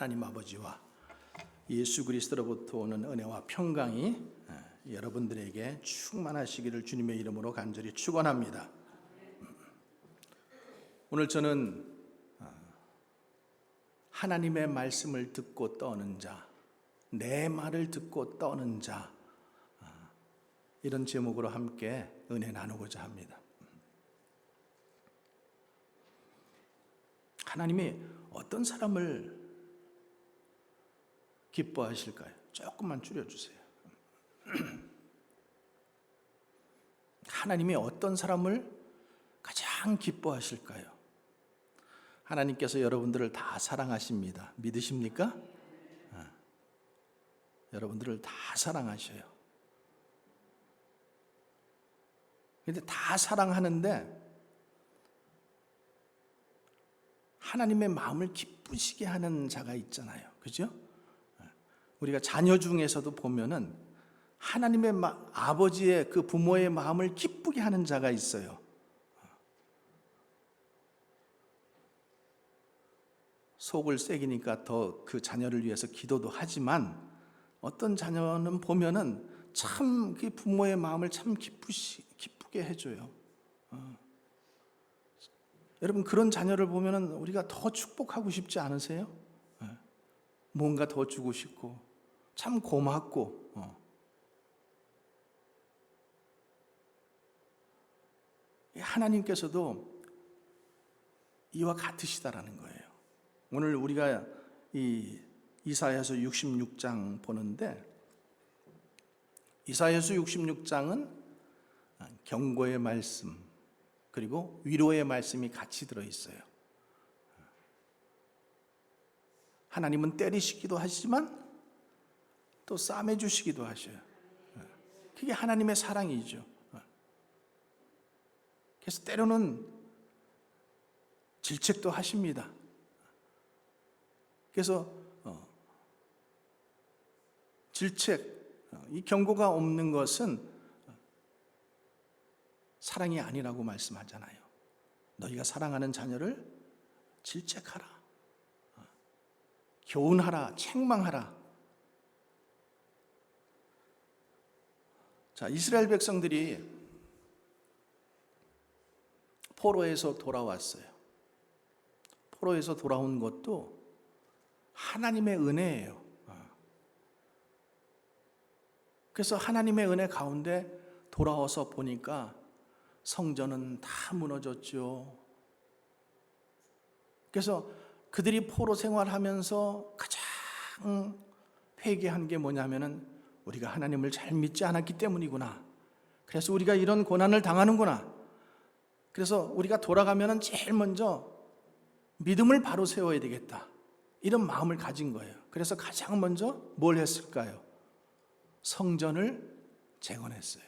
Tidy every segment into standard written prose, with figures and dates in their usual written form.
하나님 아버지와 예수 그리스도로부터 오는 은혜와 평강이 여러분들에게 충만하시기를 주님의 이름으로 간절히 축원합니다. 오늘 저는 하나님의 말씀을 듣고 떠는 자, 내 말을 듣고 떠는 자, 이런 제목으로 함께 은혜 나누고자 합니다. 하나님이 어떤 사람을 기뻐하실까요? 조금만 줄여주세요. 하나님이 어떤 사람을 가장 기뻐하실까요? 하나님께서 여러분들을 다 사랑하십니다. 믿으십니까? 여러분들을 다 사랑하셔요. 근데 다 사랑하는데 하나님의 마음을 기쁘시게 하는 자가 있잖아요. 그죠? 우리가 자녀 중에서도 보면은 하나님의 아버지의 그 부모의 마음을 기쁘게 하는 자가 있어요. 속을 새기니까 더 그 자녀를 위해서 기도도 하지만 어떤 자녀는 보면은 참 그 부모의 마음을 참 기쁘게 해줘요. 여러분 그런 자녀를 보면은 우리가 더 축복하고 싶지 않으세요? 뭔가 더 주고 싶고 참 고맙고 하나님께서도 이와 같으시다라는 거예요. 오늘 우리가 이 이사야서 66장 보는데 이사야서 66장은 경고의 말씀 그리고 위로의 말씀이 같이 들어있어요. 하나님은 때리시기도 하시지만 또 싸매주시기도 하셔요. 그게 하나님의 사랑이죠. 그래서 때로는 질책도 하십니다. 그래서 질책, 이 경고가 없는 것은 사랑이 아니라고 말씀하잖아요. 너희가 사랑하는 자녀를 질책하라, 교훈하라, 책망하라. 자, 이스라엘 백성들이 포로에서 돌아왔어요. 포로에서 돌아온 것도 하나님의 은혜예요. 그래서 하나님의 은혜 가운데 돌아와서 보니까 성전은 다 무너졌죠. 그래서 그들이 포로 생활하면서 가장 회개한 게 뭐냐면은 우리가 하나님을 잘 믿지 않았기 때문이구나. 그래서 우리가 이런 고난을 당하는구나. 그래서 우리가 돌아가면은 제일 먼저 믿음을 바로 세워야 되겠다. 이런 마음을 가진 거예요. 그래서 가장 먼저 뭘 했을까요? 성전을 재건했어요.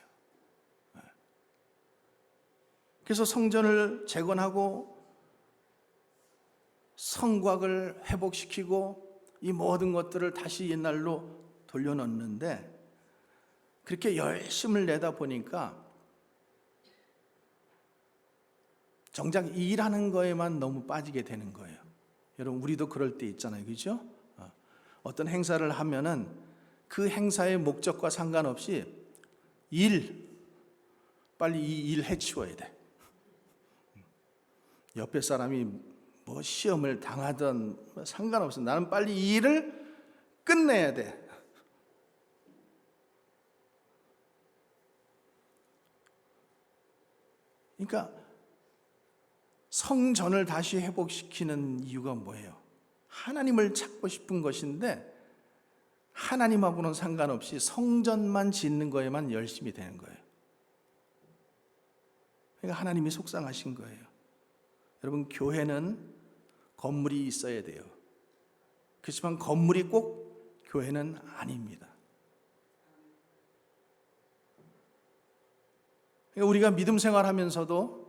그래서 성전을 재건하고 성곽을 회복시키고 이 모든 것들을 다시 옛날로 돌려놓는데 그렇게 열심을 내다 보니까 정작 일하는 거에만 너무 빠지게 되는 거예요. 여러분 우리도 그럴 때 있잖아요. 그렇죠? 어떤 행사를 하면은 그 행사의 목적과 상관없이 빨리 이 일 해치워야 돼. 옆에 사람이 뭐 시험을 당하든 상관없어. 나는 빨리 이 일을 끝내야 돼. 그러니까 성전을 다시 회복시키는 이유가 뭐예요? 하나님을 찾고 싶은 것인데 하나님하고는 상관없이 성전만 짓는 거에만 열심히 되는 거예요. 그러니까 하나님이 속상하신 거예요. 여러분 교회는 건물이 있어야 돼요. 그렇지만 건물이 꼭 교회는 아닙니다. 그러니까 우리가 믿음 생활하면서도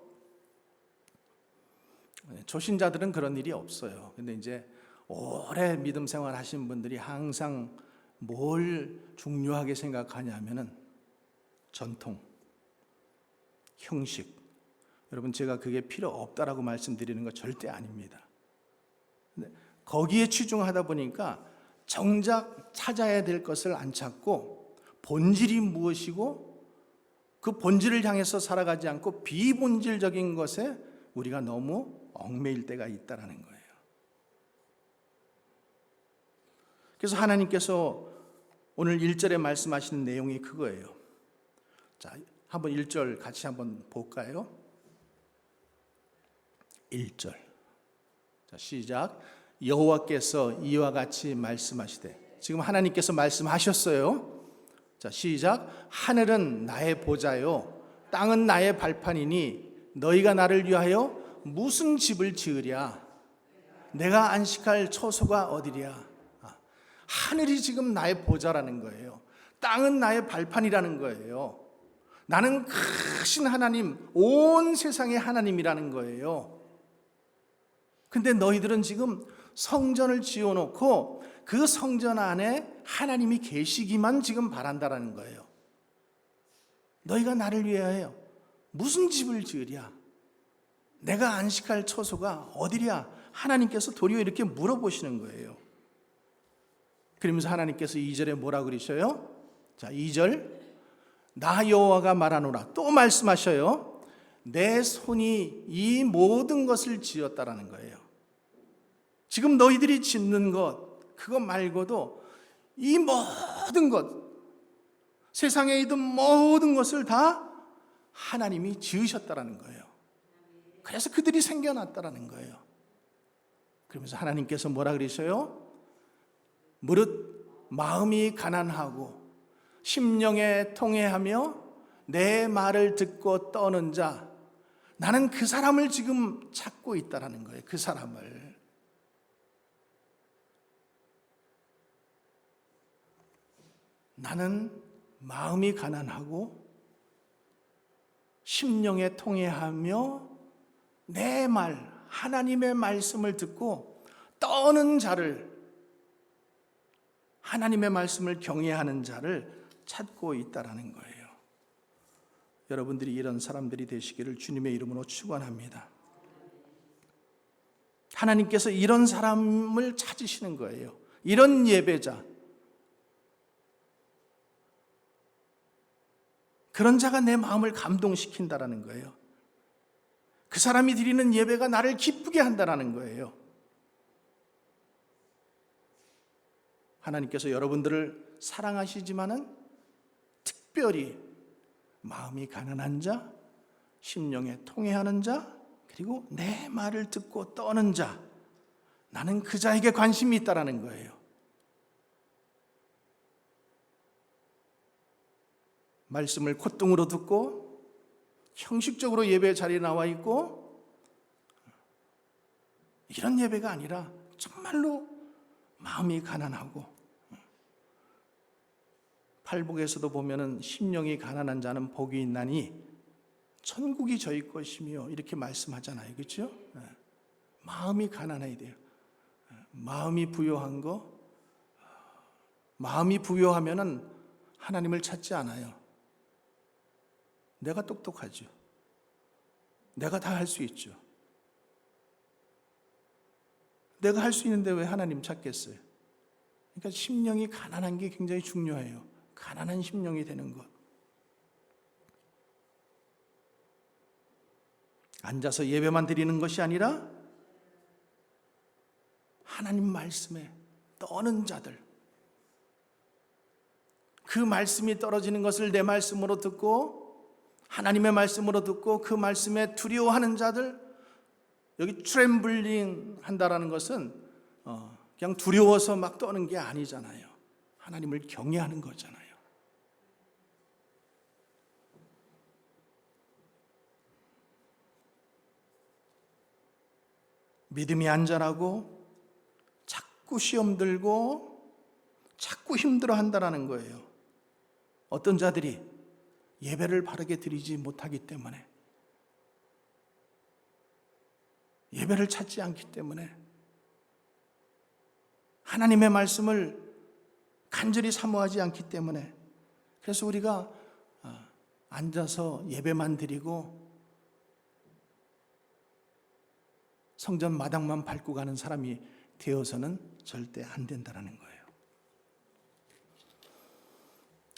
초신자들은 그런 일이 없어요. 근데 이제 오래 믿음 생활 하신 분들이 항상 뭘 중요하게 생각하냐면은 전통, 형식. 여러분 제가 그게 필요 없다라고 말씀드리는 거 절대 아닙니다. 근데 거기에 치중하다 보니까 정작 찾아야 될 것을 안 찾고 본질이 무엇이고 그 본질을 향해서 살아가지 않고 비본질적인 것에 우리가 너무 얽매일 때가 있다는 거예요. 그래서 하나님께서 오늘 1절에 말씀하시는 내용이 그거예요. 자, 한번 1절 같이 한번 볼까요? 1절. 자, 시작. 여호와께서 이와 같이 말씀하시되. 지금 하나님께서 말씀하셨어요. 자, 시작. 하늘은 나의 보좌요, 땅은 나의 발판이니 너희가 나를 위하여 무슨 집을 지으랴? 내가 안식할 처소가 어디랴? 하늘이 지금 나의 보좌라는 거예요. 땅은 나의 발판이라는 거예요. 나는 크신 하나님, 온 세상의 하나님이라는 거예요. 근데 너희들은 지금 성전을 지어놓고 그 성전 안에 하나님이 계시기만 지금 바란다라는 거예요. 너희가 나를 위하여 무슨 집을 지으랴? 내가 안식할 처소가 어디랴? 하나님께서 도리어 이렇게 물어보시는 거예요. 그러면서 하나님께서 2절에 뭐라 그러셔요? 자, 2절. 나 여호와가 말하노라. 또 말씀하셔요. 내 손이 이 모든 것을 지었다라는 거예요. 지금 너희들이 짓는 것, 그것 말고도 이 모든 것, 세상에 있던 모든 것을 다 하나님이 지으셨다라는 거예요. 그래서 그들이 생겨났다라는 거예요. 그러면서 하나님께서 뭐라 그러셔요? 무릇 마음이 가난하고 심령에 통회하며 내 말을 듣고 떠는 자, 나는 그 사람을 지금 찾고 있다라는 거예요. 그 사람을. 나는 마음이 가난하고 심령에 통회하며 내 말, 하나님의 말씀을 듣고 떠는 자를, 하나님의 말씀을 경외하는 자를 찾고 있다라는 거예요. 여러분들이 이런 사람들이 되시기를 주님의 이름으로 축원합니다. 하나님께서 이런 사람을 찾으시는 거예요. 이런 예배자, 그런 자가 내 마음을 감동시킨다라는 거예요. 그 사람이 드리는 예배가 나를 기쁘게 한다라는 거예요. 하나님께서 여러분들을 사랑하시지만은 특별히 마음이 가난한 자, 심령에 통회하는 자, 그리고 내 말을 듣고 떠는 자, 나는 그 자에게 관심이 있다라는 거예요. 말씀을 콧등으로 듣고 형식적으로 예배 자리에 나와 있고 이런 예배가 아니라 정말로 마음이 가난하고, 팔복에서도 보면은 심령이 가난한 자는 복이 있나니 천국이 저희 것이며 이렇게 말씀하잖아요. 그렇죠? 마음이 가난해야 돼요. 마음이 부요한 거, 마음이 부요하면은 하나님을 찾지 않아요. 내가 똑똑하죠. 내가 다 할 수 있죠. 내가 할 수 있는데 왜 하나님 찾겠어요? 그러니까 심령이 가난한 게 굉장히 중요해요. 가난한 심령이 되는 것. 앉아서 예배만 드리는 것이 아니라 하나님 말씀에 떠는 자들, 그 말씀이 떨어지는 것을 내 말씀으로 듣고 하나님의 말씀으로 듣고 그 말씀에 두려워하는 자들, 여기 트렘블링 한다라는 것은 그냥 두려워서 막 떠는 게 아니잖아요. 하나님을 경외하는 거잖아요. 믿음이 안 자라고 자꾸 시험 들고 자꾸 힘들어 한다라는 거예요. 어떤 자들이 예배를 바르게 드리지 못하기 때문에, 예배를 찾지 않기 때문에, 하나님의 말씀을 간절히 사모하지 않기 때문에, 그래서 우리가 앉아서 예배만 드리고 성전 마당만 밟고 가는 사람이 되어서는 절대 안 된다는 거예요.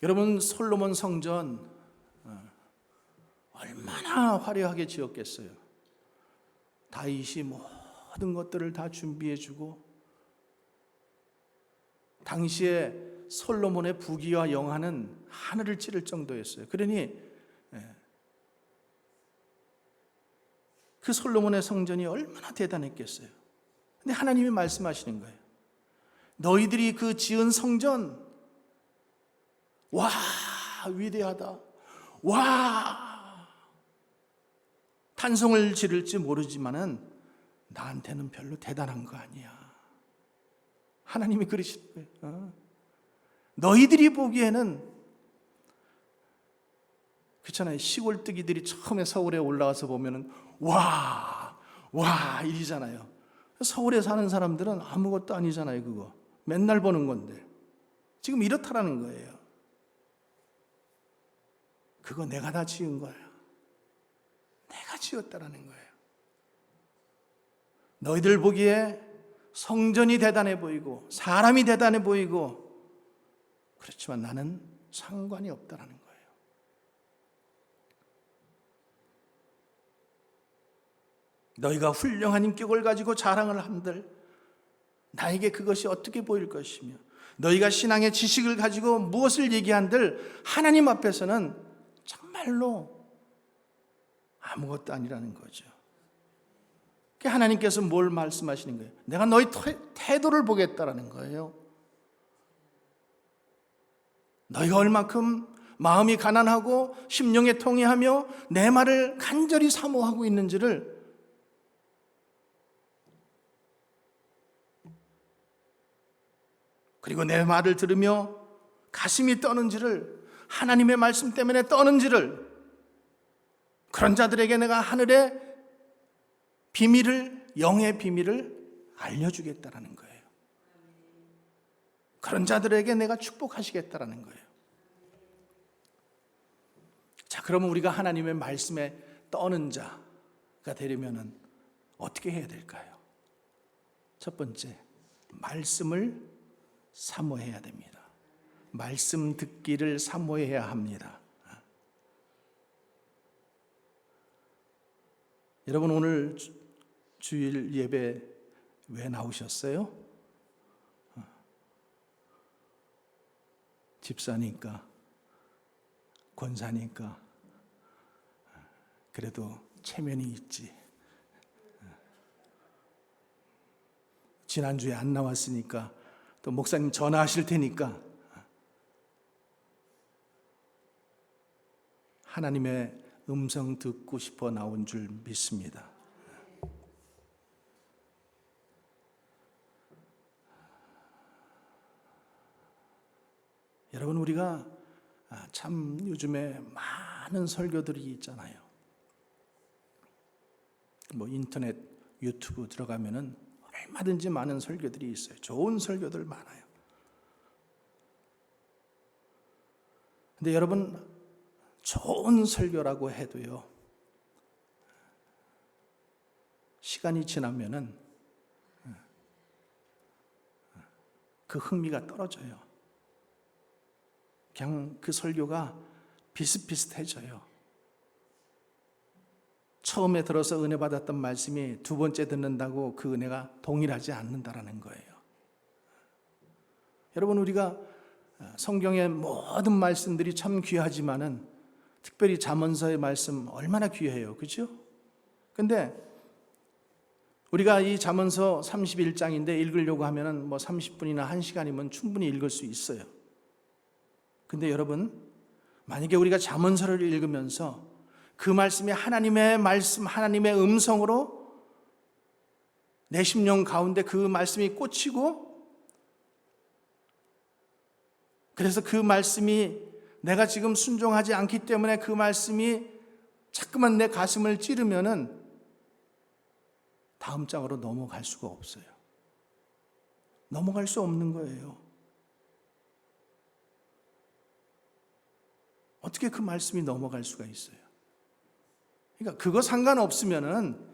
여러분, 솔로몬 성전 얼마나 화려하게 지었겠어요. 다윗이 모든 것들을 다 준비해주고, 당시에 솔로몬의 부귀와 영화는 하늘을 찌를 정도였어요. 그러니 그 솔로몬의 성전이 얼마나 대단했겠어요. 근데 하나님이 말씀하시는 거예요. 너희들이 그 지은 성전, 와, 위대하다, 와, 탄성을 지를지 모르지만은 나한테는 별로 대단한 거 아니야. 하나님이 그러시는 거예요. 너희들이 보기에는, 그렇잖아요. 시골뜨기들이 처음에 서울에 올라와서 보면은 와 이러잖아요. 서울에 사는 사람들은 아무것도 아니잖아요. 그거 맨날 보는 건데 지금 이렇다라는 거예요. 그거 내가 다 지은 거야. 내가 지었다라는 거예요. 너희들 보기에 성전이 대단해 보이고 사람이 대단해 보이고, 그렇지만 나는 상관이 없다라는 거예요. 너희가 훌륭한 인격을 가지고 자랑을 한들 나에게 그것이 어떻게 보일 것이며, 너희가 신앙의 지식을 가지고 무엇을 얘기한들 하나님 앞에서는 정말로 아무것도 아니라는 거죠. 하나님께서 뭘 말씀하시는 거예요? 내가 너희 태도를 보겠다라는 거예요. 너희가 얼만큼 마음이 가난하고 심령에 통해하며 내 말을 간절히 사모하고 있는지를, 그리고 내 말을 들으며 가슴이 떠는지를, 하나님의 말씀 때문에 떠는지를, 그런 자들에게 내가 하늘의 비밀을, 영의 비밀을 알려주겠다라는 거예요. 그런 자들에게 내가 축복하시겠다라는 거예요. 자, 그러면 우리가 하나님의 말씀에 떠는 자가 되려면 어떻게 해야 될까요? 첫 번째, 말씀을 사모해야 됩니다. 말씀 듣기를 사모해야 합니다. 여러분, 오늘 주일 예배 왜 나오셨어요? 집사니까, 권사니까, 그래도 체면이 있지. 지난주에 안 나왔으니까 또 목사님 전화하실 테니까 하나님의 음성 듣고 싶어 나온 줄 믿습니다. 여러분, 우리가 참 요즘에 많은 설교들이 있잖아요. 인터넷, 유튜브 들어가면은 얼마든지 많은 설교들이 있어요. 좋은 설교들 많아요. 근데 여러분, 좋은 설교라고 해도요, 시간이 지나면은 그 흥미가 떨어져요. 그냥 그 설교가 비슷비슷해져요. 처음에 들어서 은혜 받았던 말씀이 두 번째 듣는다고 그 은혜가 동일하지 않는다라는 거예요. 여러분, 우리가 성경의 모든 말씀들이 참 귀하지만은 특별히 잠언서의 말씀 얼마나 귀해요. 그렇죠? 근데 우리가 이 잠언서 31장인데 읽으려고 하면은 30분이나 1시간이면 충분히 읽을 수 있어요. 근데 여러분, 만약에 우리가 잠언서를 읽으면서 그 말씀이 하나님의 말씀, 하나님의 음성으로 내 심령 가운데 그 말씀이 꽂히고, 그래서 그 말씀이 내가 지금 순종하지 않기 때문에 그 말씀이 자꾸만 내 가슴을 찌르면은 다음 장으로 넘어갈 수가 없어요. 넘어갈 수 없는 거예요. 어떻게 그 말씀이 넘어갈 수가 있어요? 그러니까 그거 상관없으면은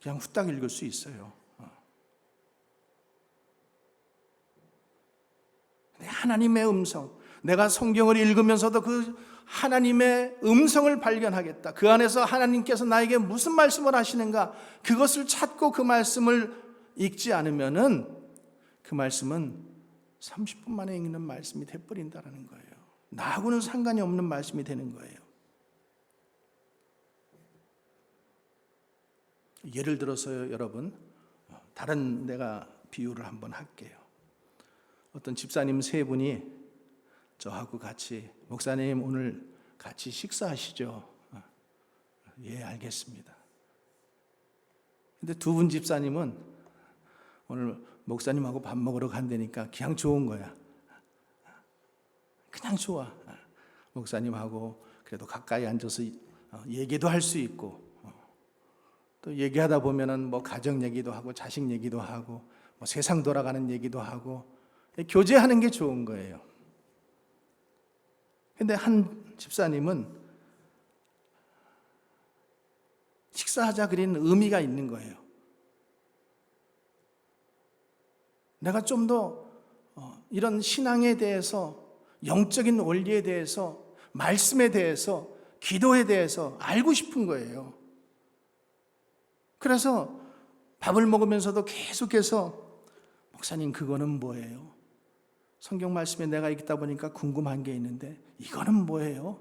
그냥 후딱 읽을 수 있어요. 하나님의 음성, 내가 성경을 읽으면서도 그 하나님의 음성을 발견하겠다. 그 안에서 하나님께서 나에게 무슨 말씀을 하시는가, 그것을 찾고 그 말씀을 읽지 않으면은 그 말씀은 30분 만에 읽는 말씀이 돼버린다는 거예요. 나하고는 상관이 없는 말씀이 되는 거예요. 예를 들어서요, 여러분, 다른 내가 비유를 한번 할게요. 어떤 집사님 세 분이 저하고 같이, 목사님 오늘 같이 식사하시죠? 예, 알겠습니다. 근데 두 분 집사님은 오늘 목사님하고 밥 먹으러 간다니까 그냥 좋은 거야. 그냥 좋아. 목사님하고 그래도 가까이 앉아서 얘기도 할 수 있고, 또 얘기하다 보면은 뭐 가정 얘기도 하고 자식 얘기도 하고 뭐 세상 돌아가는 얘기도 하고 교제하는 게 좋은 거예요. 근데 한 집사님은 식사하자 그린 의미가 있는 거예요. 내가 좀 더 이런 신앙에 대해서, 영적인 원리에 대해서, 말씀에 대해서, 기도에 대해서 알고 싶은 거예요. 그래서 밥을 먹으면서도 계속해서 목사님 그거는 뭐예요? 성경 말씀에 내가 읽다 보니까 궁금한 게 있는데 이거는 뭐예요?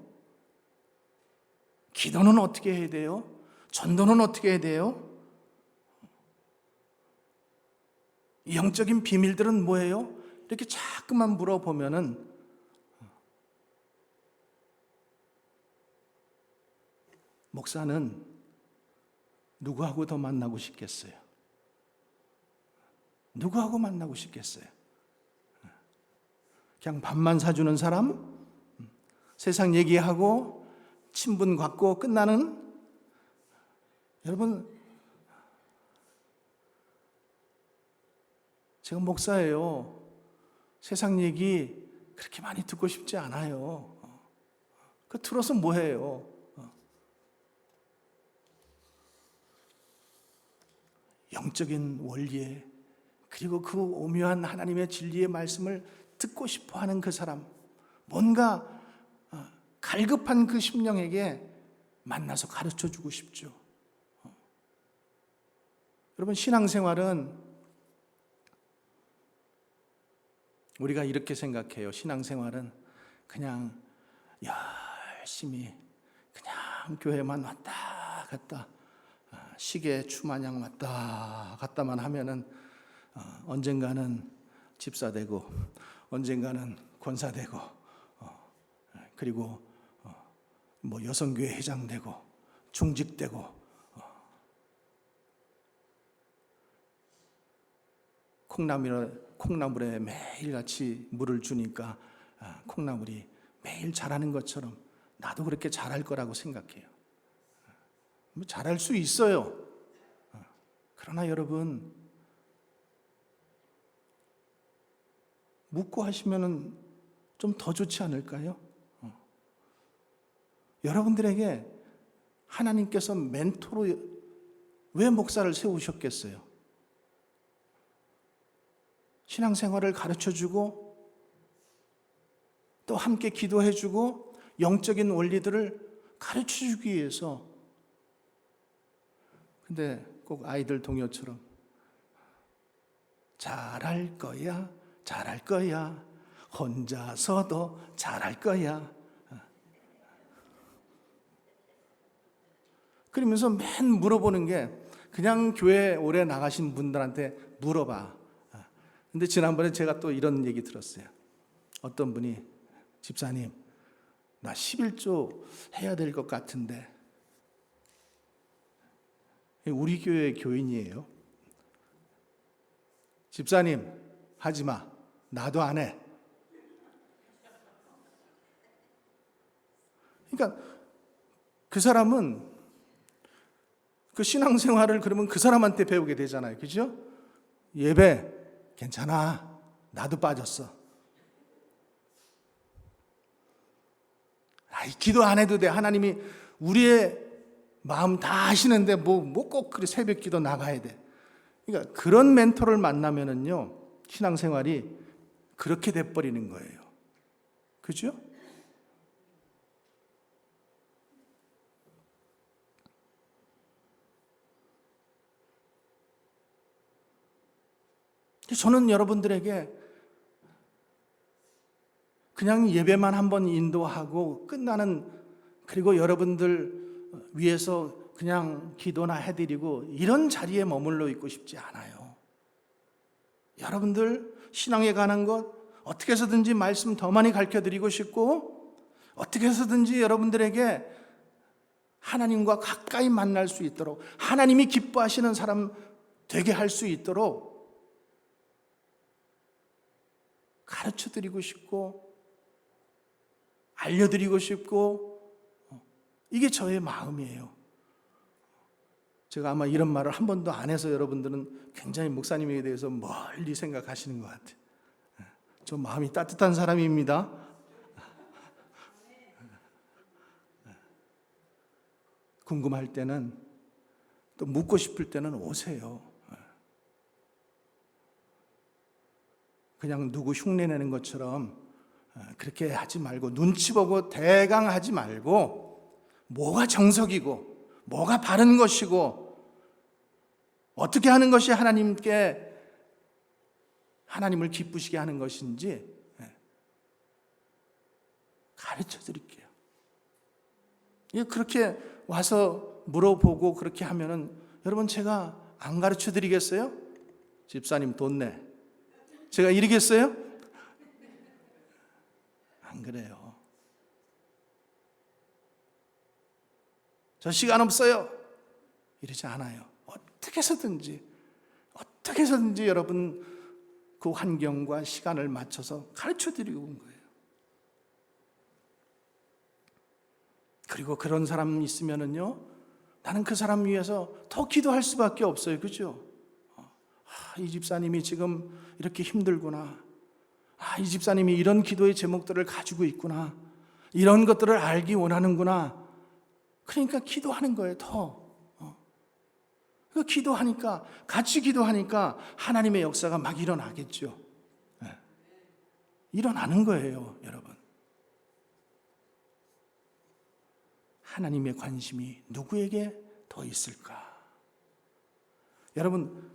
기도는 어떻게 해야 돼요? 전도는 어떻게 해야 돼요? 영적인 비밀들은 뭐예요? 이렇게 자꾸만 물어보면은 목사는 누구하고 더 만나고 싶겠어요? 누구하고 만나고 싶겠어요? 그냥 밥만 사주는 사람? 세상 얘기하고 친분 갖고 끝나는? 여러분, 제가 목사예요. 세상 얘기 그렇게 많이 듣고 싶지 않아요. 그 들어서 뭐해요? 영적인 원리에, 그리고 그 오묘한 하나님의 진리의 말씀을 듣고 싶어하는 그 사람, 뭔가 갈급한 그 심령에게 만나서 가르쳐주고 싶죠. 여러분, 신앙생활은 우리가 이렇게 생각해요. 신앙생활은 그냥 열심히 그냥 교회만 왔다 갔다, 시계 추마냥 왔다 갔다만 하면은 언젠가는 집사 되고 언젠가는 권사 되고 그리고 뭐 여성교회 회장 되고 중직되고 콩나물에 매일같이 물을 주니까 콩나물이 매일 자라는 것처럼 나도 그렇게 자랄 거라고 생각해요. 잘할 수 있어요. 그러나 여러분, 묻고 하시면은 좀 더 좋지 않을까요? 여러분들에게 하나님께서 멘토로 왜 목사를 세우셨겠어요? 신앙생활을 가르쳐주고 또 함께 기도해주고 영적인 원리들을 가르쳐주기 위해서. 근데 꼭 아이들 동요처럼 잘할 거야, 잘할 거야, 혼자서도 잘할 거야, 그러면서 맨 물어보는 게, 그냥 교회 오래 나가신 분들한테 물어봐. 근데 지난번에 제가 또 이런 얘기 들었어요. 어떤 분이, 집사님 나 11조 해야 될 것 같은데. 우리 교회 교인이에요. 집사님 하지 마, 나도 안 해. 그러니까 그 사람은 그 신앙생활을 그러면 그 사람한테 배우게 되잖아요. 그죠? 예배 괜찮아, 나도 빠졌어. 기도 안 해도 돼. 하나님이 우리의 마음 다 아시는데 뭐 꼭 그래 새벽 기도 나가야 돼. 그러니까 그런 멘토를 만나면은요, 신앙생활이 그렇게 돼버리는 거예요. 그죠? 저는 여러분들에게 그냥 예배만 한번 인도하고 끝나는, 그리고 여러분들 위해서 그냥 기도나 해드리고 이런 자리에 머물러 있고 싶지 않아요. 여러분들 신앙에 관한 것 어떻게 해서든지 말씀 더 많이 가르쳐드리고 싶고, 어떻게 해서든지 여러분들에게 하나님과 가까이 만날 수 있도록, 하나님이 기뻐하시는 사람 되게 할 수 있도록 가르쳐드리고 싶고 알려드리고 싶고, 이게 저의 마음이에요. 제가 아마 이런 말을 한 번도 안 해서 여러분들은 굉장히 목사님에 대해서 멀리 생각하시는 것 같아요. 저 마음이 따뜻한 사람입니다. 궁금할 때는, 또 묻고 싶을 때는 오세요. 그냥 누구 흉내내는 것처럼 그렇게 하지 말고, 눈치 보고 대강 하지 말고, 뭐가 정석이고 뭐가 바른 것이고 어떻게 하는 것이 하나님을 기쁘시게 하는 것인지 가르쳐 드릴게요. 그렇게 와서 물어보고 그렇게 하면은 여러분, 제가 안 가르쳐 드리겠어요? 집사님 돈 내, 제가 이러겠어요? 안 그래요. 저 시간 없어요, 이러지 않아요. 어떻게 해서든지 여러분 그 환경과 시간을 맞춰서 가르쳐 드리고 온 거예요. 그리고 그런 사람 있으면은요, 나는 그 사람 위해서 더 기도할 수밖에 없어요. 그죠? 이 집사님이 지금 이렇게 힘들구나. 이 집사님이 이런 기도의 제목들을 가지고 있구나. 이런 것들을 알기 원하는구나. 그러니까 기도하는 거예요, 더. 기도하니까, 같이 기도하니까 하나님의 역사가 막 일어나겠죠. 일어나는 거예요, 여러분. 하나님의 관심이 누구에게 더 있을까? 여러분,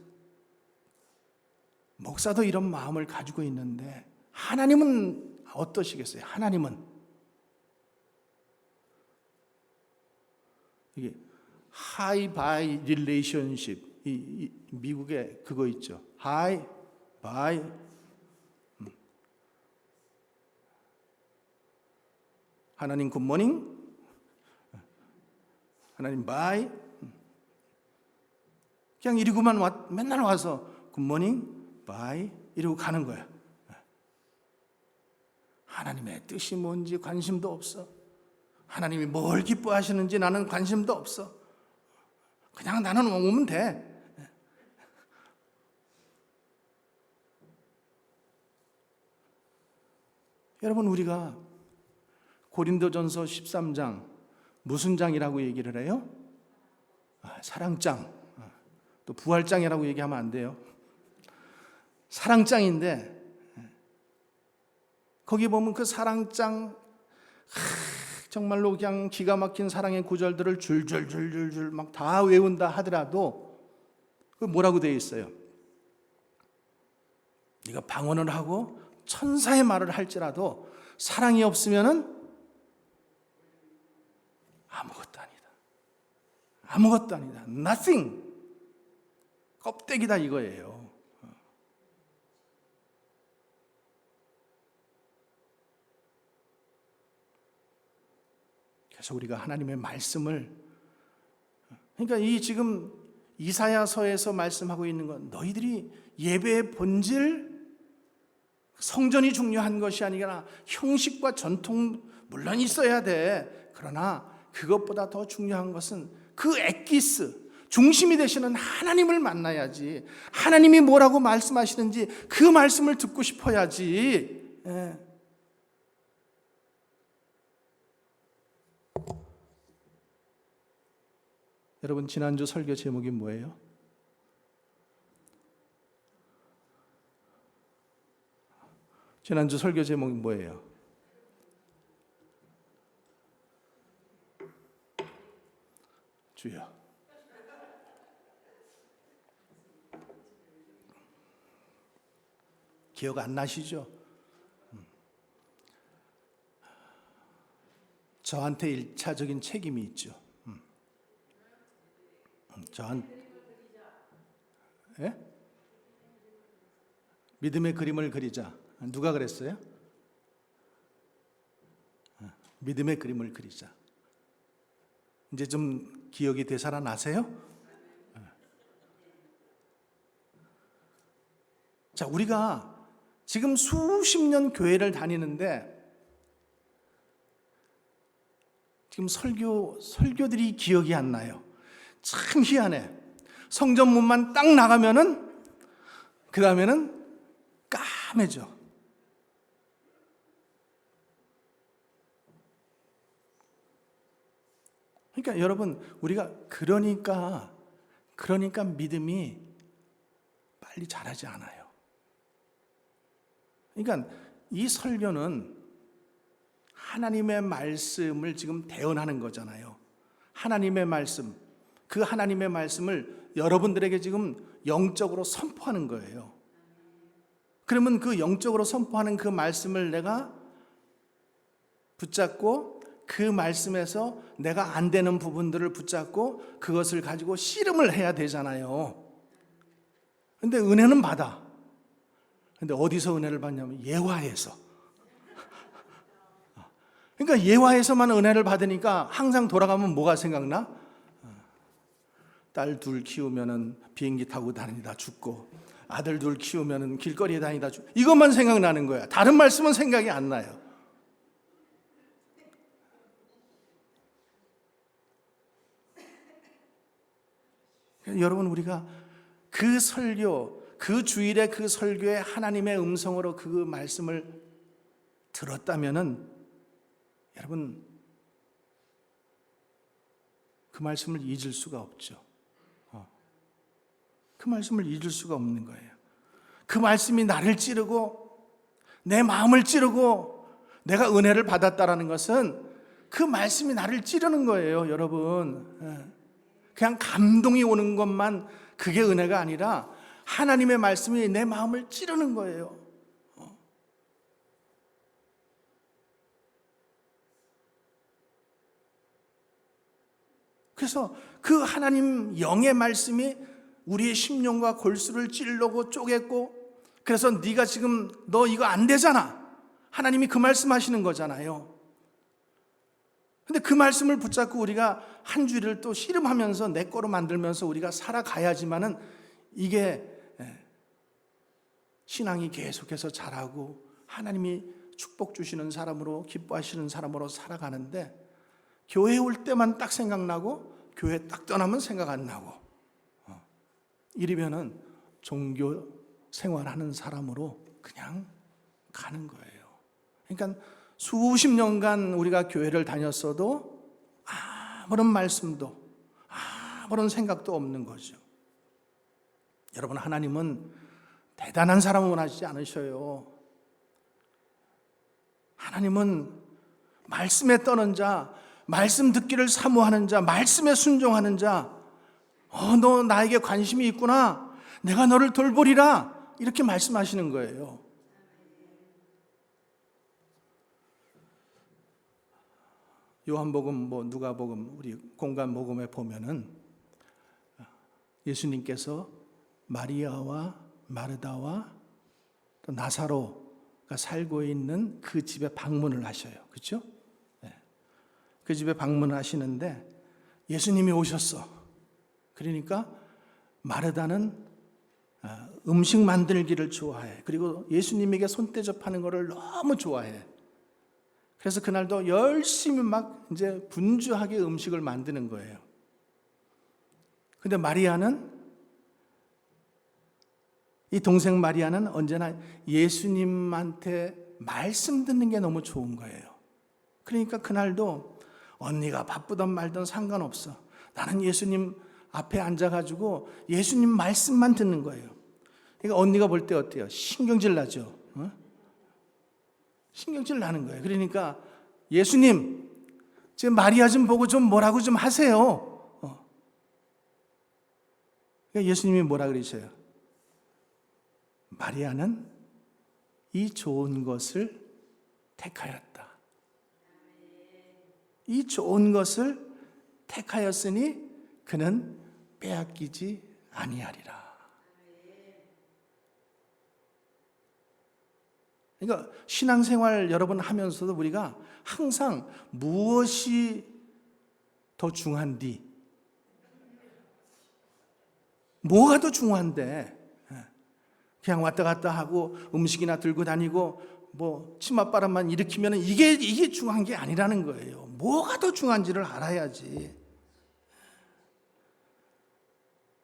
목사도 이런 마음을 가지고 있는데 하나님은 어떠시겠어요? 하나님은 이게 하이 바이 릴레이션십, 이 미국에 그거 있죠. 하이 바이, 하나님 굿모닝, 하나님 바이, 그냥 이러고만 맨날 와서 굿모닝 바이 이러고 가는 거야. 하나님의 뜻이 뭔지 관심도 없어. 하나님이 뭘 기뻐하시는지 나는 관심도 없어. 그냥 나는 오면 돼. 여러분, 우리가 고린도전서 13장 무슨 장이라고 얘기를 해요? 사랑장. 또 부활장이라고 얘기하면 안 돼요. 사랑장인데, 거기 보면 그 사랑장, 정말로 그냥 기가 막힌 사랑의 구절들을 줄줄줄줄줄 막 다 외운다 하더라도 그 뭐라고 되어 있어요? 네가 방언을 하고 천사의 말을 할지라도 사랑이 없으면은 아무것도 아니다. 아무것도 아니다. Nothing. 껍데기다 이거예요. 그래서 우리가 하나님의 말씀을, 그러니까 이 지금 이사야서에서 말씀하고 있는 건, 너희들이 예배의 본질, 성전이 중요한 것이 아니라 형식과 전통 물론 있어야 돼. 그러나 그것보다 더 중요한 것은 그 엑기스, 중심이 되시는 하나님을 만나야지. 하나님이 뭐라고 말씀하시는지 그 말씀을 듣고 싶어야지. 여러분, 지난주 설교 제목이 뭐예요? 지난주 설교 제목이 뭐예요? 주여. 기억 안 나시죠? 저한테 일차적인 책임이 있죠. 예? 믿음의 그림을 그리자. 누가 그랬어요? 믿음의 그림을 그리자. 이제 좀 기억이 되살아나세요? 자, 우리가 지금 수십 년 교회를 다니는데 지금 설교들이 기억이 안 나요. 참 희한해. 성전문만 딱 나가면은 그 다음에는 까매져. 그러니까 여러분, 우리가 그러니까 믿음이 빨리 자라지 않아요. 그러니까 이 설교는 하나님의 말씀을 지금 대언하는 거잖아요. 하나님의 말씀, 그 하나님의 말씀을 여러분들에게 지금 영적으로 선포하는 거예요. 그러면 그 영적으로 선포하는 그 말씀을 내가 붙잡고 그 말씀에서 내가 안 되는 부분들을 붙잡고 그것을 가지고 씨름을 해야 되잖아요. 근데 은혜는 받아. 근데 어디서 은혜를 받냐면 예화에서. 그러니까 예화에서만 은혜를 받으니까 항상 돌아가면 뭐가 생각나? 딸 둘 키우면은 비행기 타고 다니다 죽고, 아들 둘 키우면은 길거리에 다니다 죽고, 이것만 생각나는 거야. 다른 말씀은 생각이 안 나요. 여러분, 우리가 그 설교, 그 주일에 그 설교에 하나님의 음성으로 그 말씀을 들었다면은 여러분, 그 말씀을 잊을 수가 없죠. 그 말씀을 잊을 수가 없는 거예요. 그 말씀이 나를 찌르고 내 마음을 찌르고 내가 은혜를 받았다라는 것은 그 말씀이 나를 찌르는 거예요, 여러분. 그냥 감동이 오는 것만 그게 은혜가 아니라 하나님의 말씀이 내 마음을 찌르는 거예요. 그래서 그 하나님 영의 말씀이 우리의 심령과 골수를 찔르고 쪼갰고, 그래서 네가 지금 너 이거 안 되잖아. 하나님이 그 말씀 하시는 거잖아요. 근데 그 말씀을 붙잡고 우리가 한 주일을 또 씨름하면서 내 거로 만들면서 우리가 살아가야지만은 이게 신앙이 계속해서 자라고 하나님이 축복 주시는 사람으로, 기뻐하시는 사람으로 살아가는데, 교회 올 때만 딱 생각나고 교회 딱 떠나면 생각 안 나고, 이러면은 종교 생활하는 사람으로 그냥 가는 거예요. 그러니까 수십 년간 우리가 교회를 다녔어도 아무런 말씀도 아무런 생각도 없는 거죠. 여러분, 하나님은 대단한 사람을 원하지 않으셔요. 하나님은 말씀에 떠는 자, 말씀 듣기를 사모하는 자, 말씀에 순종하는 자, 너 나에게 관심이 있구나, 내가 너를 돌보리라, 이렇게 말씀하시는 거예요. 요한복음, 누가복음, 우리 공간 복음에 보면은 예수님께서 마리아와 마르다와 또 나사로가 살고 있는 그 집에 방문을 하셔요. 그렇죠? 그 집에 방문을 하시는데 예수님이 오셨어. 그러니까 마르다는 음식 만들기를 좋아해. 그리고 예수님에게 손대접하는 것을 너무 좋아해. 그래서 그날도 열심히 막 이제 분주하게 음식을 만드는 거예요. 근데 마리아는, 이 동생 마리아는 언제나 예수님한테 말씀 듣는 게 너무 좋은 거예요. 그러니까 그날도 언니가 바쁘던 말던 상관없어. 나는 예수님 앞에 앉아가지고 예수님 말씀만 듣는 거예요. 그러니까 언니가 볼 때 어때요? 신경질 나죠? 신경질 나는 거예요. 그러니까 예수님, 제 마리아 좀 보고 좀 뭐라고 좀 하세요. 그러니까 예수님이 뭐라 그러셔요? 마리아는 이 좋은 것을 택하였다. 이 좋은 것을 택하였으니 그는 빼앗기지 아니하리라. 그러니까 신앙생활 여러분 하면서도 우리가 항상 무엇이 더 중요한디, 뭐가 더 중요한데 그냥 왔다 갔다 하고 음식이나 들고 다니고 뭐 치맛바람만 일으키면 이게 중요한 게 아니라는 거예요. 뭐가 더 중요한지를 알아야지.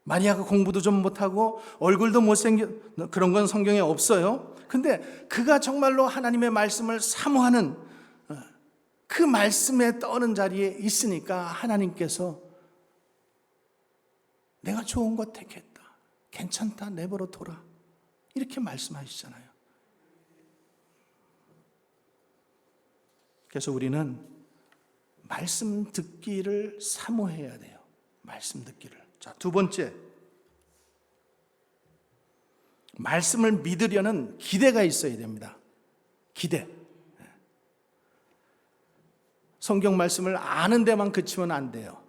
마리아가 공부도 좀 못하고 얼굴도 못생겨, 그런 건 성경에 없어요. 근데 그가 정말로 하나님의 말씀을 사모하는 그 말씀에 떠는 자리에 있으니까 하나님께서 내가 좋은 것 택했다, 괜찮다, 내버려 둬라, 이렇게 말씀하시잖아요. 그래서 우리는 말씀 듣기를 사모해야 돼요. 말씀 듣기를. 자, 두 번째, 말씀을 믿으려는 기대가 있어야 됩니다. 기대. 성경 말씀을 아는 데만 그치면 안 돼요.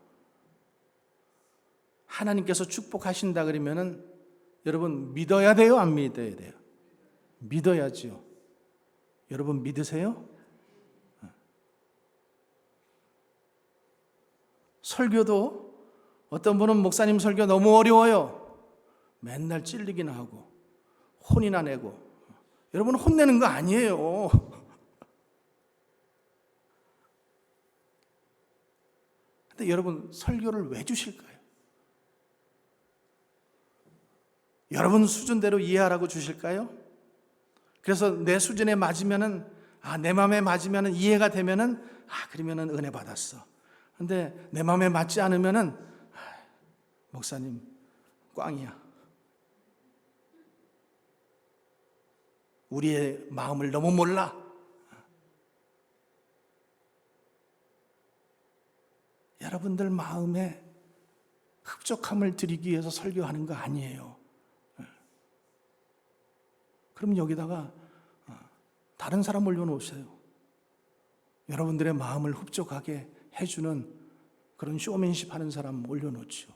하나님께서 축복하신다 그러면은 여러분 믿어야 돼요, 안 믿어야 돼요? 믿어야지요. 여러분 믿으세요? 설교도 어떤 분은 목사님 설교 너무 어려워요. 맨날 찔리기나 하고 혼이나 내고. 여러분 혼내는 거 아니에요. 근데 여러분 설교를 왜 주실까요? 여러분 수준대로 이해하라고 주실까요? 그래서 내 수준에 맞으면은, 내 마음에 맞으면은, 이해가 되면은, 그러면은 은혜 받았어. 근데 내 마음에 맞지 않으면은, 목사님 꽝이야. 우리의 마음을 너무 몰라. 여러분들 마음에 흡족함을 드리기 위해서 설교하는 거 아니에요. 그럼 여기다가 다른 사람 올려놓으세요. 여러분들의 마음을 흡족하게 해주는 그런 쇼맨십 하는 사람 올려놓죠.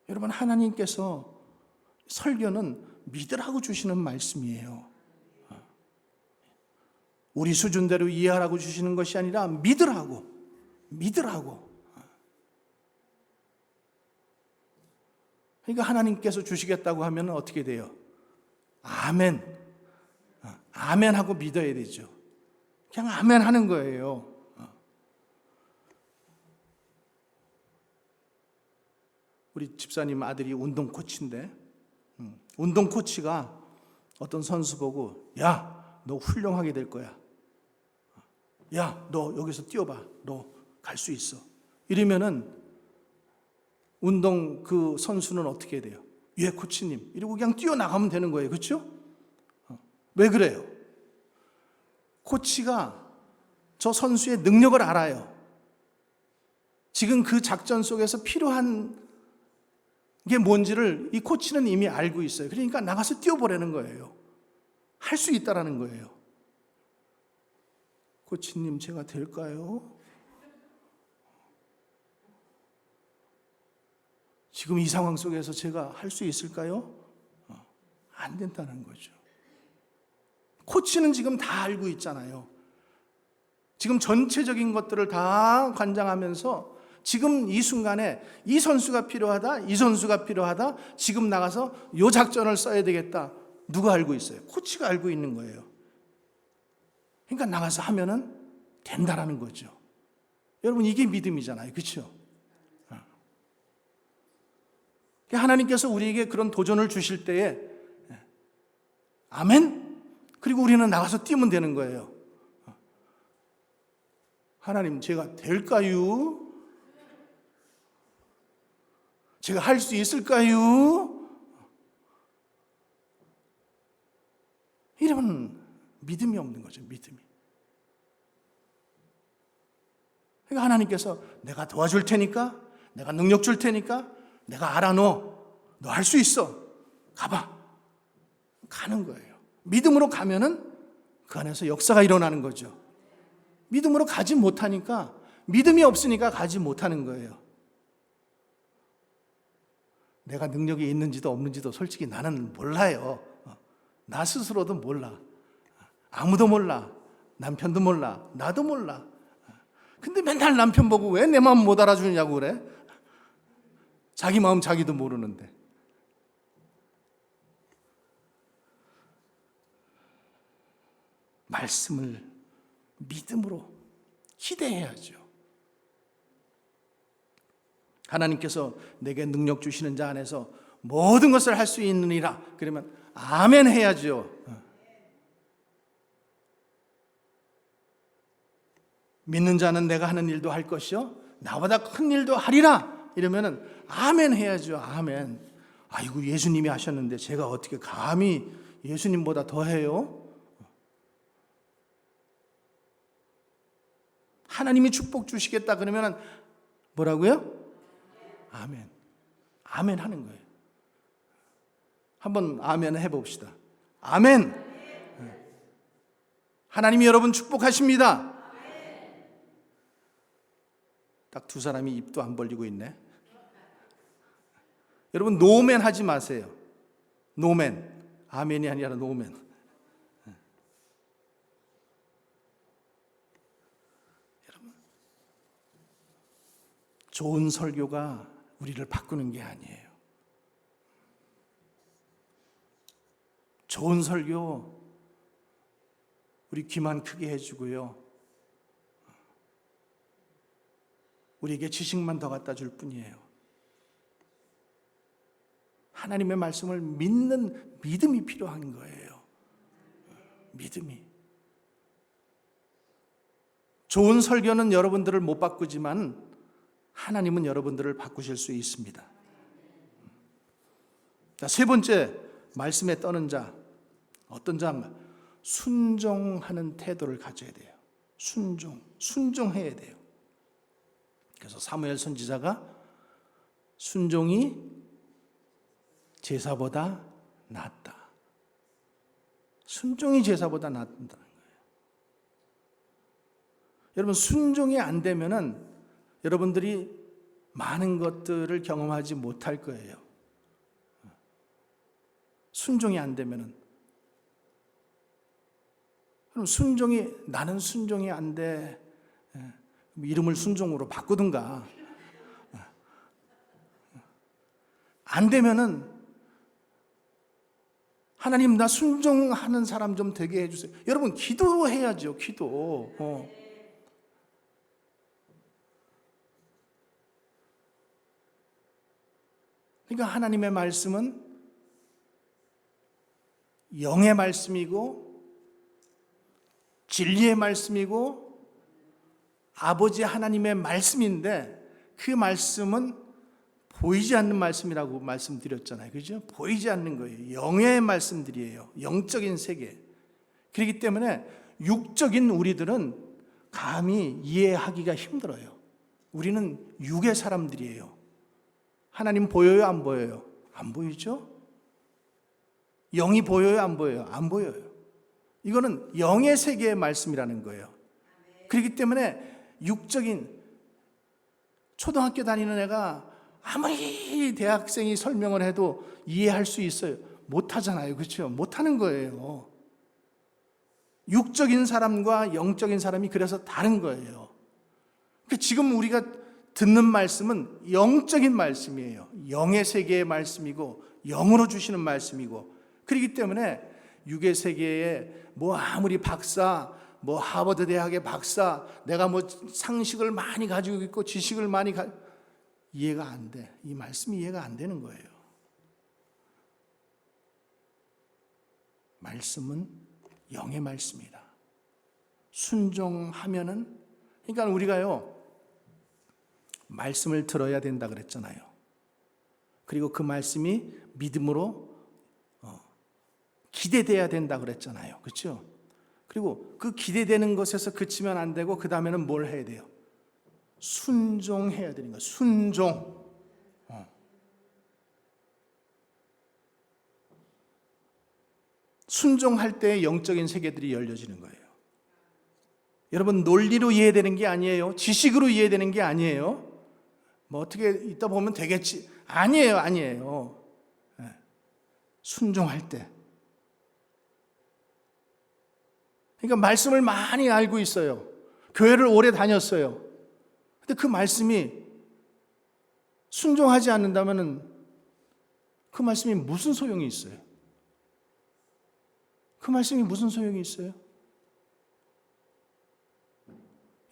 여러분, 하나님께서 설교는 믿으라고 주시는 말씀이에요. 우리 수준대로 이해하라고 주시는 것이 아니라 믿으라고. 그러니까 하나님께서 주시겠다고 하면 어떻게 돼요? 아멘. 아멘 하고 믿어야 되죠. 그냥 아멘 하는 거예요. 우리 집사님 아들이 운동 코치인데, 운동 코치가 어떤 선수 보고, 야, 너 훌륭하게 될 거야. 야, 너 여기서 뛰어봐. 너 갈 수 있어. 이러면은 운동 그 선수는 어떻게 돼요? 예, 코치님. 이러고 그냥 뛰어나가면 되는 거예요. 그렇죠? 왜 그래요? 코치가 저 선수의 능력을 알아요. 지금 그 작전 속에서 필요한 게 뭔지를 이 코치는 이미 알고 있어요. 그러니까 나가서 뛰어보라는 거예요. 할 수 있다라는 거예요. 코치님, 제가 될까요? 지금 이 상황 속에서 제가 할 수 있을까요? 안 된다는 거죠. 코치는 지금 다 알고 있잖아요. 지금 전체적인 것들을 다 관장하면서 지금 이 순간에 이 선수가 필요하다, 이 선수가 필요하다, 지금 나가서 이 작전을 써야 되겠다. 누가 알고 있어요? 코치가 알고 있는 거예요. 그러니까 나가서 하면은 된다라는 거죠. 여러분, 이게 믿음이잖아요. 그렇죠? 하나님께서 우리에게 그런 도전을 주실 때에 아멘? 그리고 우리는 나가서 뛰면 되는 거예요. 하나님, 제가 될까요? 제가 할 수 있을까요? 믿음이 없는 거죠. 믿음이. 그러니까 하나님께서 내가 도와줄 테니까, 내가 능력 줄 테니까, 내가 알아 너 할 수 있어. 가봐. 가는 거예요. 믿음으로 가면은 그 안에서 역사가 일어나는 거죠. 믿음으로 가지 못하니까, 믿음이 없으니까 가지 못하는 거예요. 내가 능력이 있는지도 없는지도 솔직히 나는 몰라요. 나 스스로도 몰라. 아무도 몰라. 남편도 몰라. 나도 몰라. 근데 맨날 남편 보고 왜 내 마음 못 알아주냐고 그래? 자기 마음 자기도 모르는데. 말씀을 믿음으로 기대해야죠. 하나님께서 내게 능력 주시는 자 안에서 모든 것을 할 수 있느니라. 그러면 아멘 해야죠. 믿는 자는 내가 하는 일도 할 것이요 나보다 큰 일도 하리라. 이러면은 아멘 해야죠. 아멘. 아이고 예수님이 하셨는데 제가 어떻게 감히 예수님보다 더 해요? 하나님이 축복 주시겠다 그러면은 뭐라고요? 아멘. 아멘 하는 거예요. 한번 아멘 해봅시다. 아멘. 하나님이 여러분 축복하십니다. 딱 두 사람이 입도 안 벌리고 있네. 여러분 노멘 하지 마세요. 노멘. 아멘이 아니라 노멘. 여러분 좋은 설교가 우리를 바꾸는 게 아니에요. 좋은 설교 우리 귀만 크게 해주고요. 우리에게 지식만 더 갖다 줄 뿐이에요. 하나님의 말씀을 믿는 믿음이 필요한 거예요. 믿음이. 좋은 설교는 여러분들을 못 바꾸지만 하나님은 여러분들을 바꾸실 수 있습니다. 자, 세 번째, 말씀에 떠는 자. 어떤 자인가? 순종하는 태도를 가져야 돼요. 순종해야 돼요. 그래서 사무엘 선지자가 순종이 제사보다 낫다. 순종이 제사보다 낫다는 거예요. 여러분 순종이 안 되면은 여러분들이 많은 것들을 경험하지 못할 거예요. 순종이 안 되면은. 그럼 나는 순종이 안 돼. 이름을 순종으로 바꾸든가. 안 되면은 하나님 나 순종하는 사람 좀 되게 해주세요. 여러분 기도해야죠. 기도. 그러니까 하나님의 말씀은 영의 말씀이고 진리의 말씀이고 아버지 하나님의 말씀인데 그 말씀은 보이지 않는 말씀이라고 말씀드렸잖아요. 그죠? 보이지 않는 거예요. 영의 말씀들이에요. 영적인 세계. 그렇기 때문에 육적인 우리들은 감히 이해하기가 힘들어요. 우리는 육의 사람들이에요. 하나님 보여요? 안 보여요? 안 보이죠? 영이 보여요? 안 보여요? 안 보여요. 이거는 영의 세계의 말씀이라는 거예요. 그렇기 때문에 육적인 초등학교 다니는 애가 아무리 대학생이 설명을 해도 이해할 수 있어요? 못하잖아요. 그렇죠? 못하는 거예요. 육적인 사람과 영적인 사람이 그래서 다른 거예요. 그러니까 지금 우리가 듣는 말씀은 영적인 말씀이에요. 영의 세계의 말씀이고 영으로 주시는 말씀이고 그렇기 때문에 육의 세계에 뭐 아무리 박사, 뭐 하버드 대학의 박사, 내가 뭐 상식을 많이 가지고 있고 지식을 많이 이해가 안 돼. 이 말씀이 이해가 안 되는 거예요. 말씀은 영의 말씀이다. 순종하면은 그러니까 우리가요 말씀을 들어야 된다 그랬잖아요. 그리고 그 말씀이 믿음으로 기대돼야 된다 그랬잖아요. 그렇죠? 그리고 그 기대되는 것에서 그치면 안 되고 그 다음에는 뭘 해야 돼요? 순종해야 되는 거예요. 순종. 순종할 때 영적인 세계들이 열려지는 거예요. 여러분, 논리로 이해되는 게 아니에요. 지식으로 이해되는 게 아니에요. 뭐 어떻게 있다 보면 되겠지. 아니에요. 순종할 때. 그러니까 말씀을 많이 알고 있어요. 교회를 오래 다녔어요. 근데 그 말씀이 순종하지 않는다면 그 말씀이 무슨 소용이 있어요? 그 말씀이 무슨 소용이 있어요?